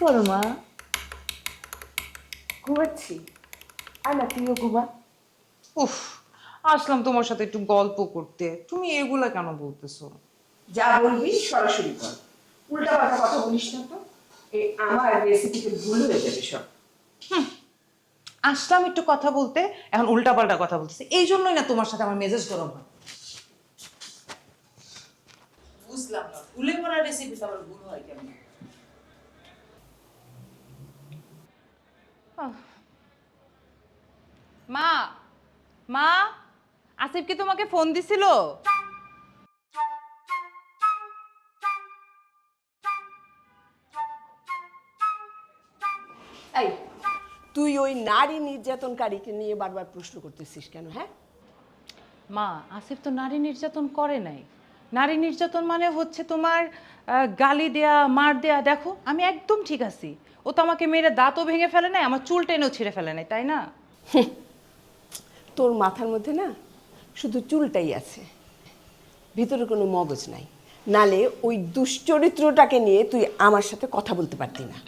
করো মা? ঘুমাচ্ছি। আর না তুইও ঘুমা। উফ, আসলাম তোমার সাথে একটু গল্প করতে, তুমি এগুলা কেন বলতেছো? যা বলবি সরাসরি বল, উল্টা পাল্টা কথা বলিস না তো। এই আমার রেসিপিতে ভুল হয়ে যাবে সব। আসলাম একটু কথা বলতে, এখন উল্টাপাল্টা কথা বলতেছে, এই জন্যই না তোমার সাথে আমার মেজাজ গরম হয়। বুঝলাম না, ভুলে করা রেসিপিতে আবার ভুল হয় কেন? মা, মা, আসিফ কি তোমাকে ফোন দিছিল? এই, তুই ওই নারী নির্যাতনকারীকে নিয়ে বারবার প্রশ্ন করতেছিস কেন? হ্যাঁ, মা, আসিফ তো নারী নির্যাতন করে নাই। নারী নির্যাতন মানে হচ্ছে তোমার গালি দেয়া, মার দেয়া। দেখো আমি একদম ঠিক আছি, ও তো আমাকে মেরে দাঁতও ভেঙে ফেলে নাই, আমার চুল টেনেও ছিঁড়ে ফেলে নাই, তাই না? তোর মাথার মধ্যে না শুধু চুলটাই আছে, ভিতরে কোনো মগজ নাই। নালে ওই দুশ্চরিত্রটাকে নিয়ে তুই আমার সাথে কথা বলতে পারতি না।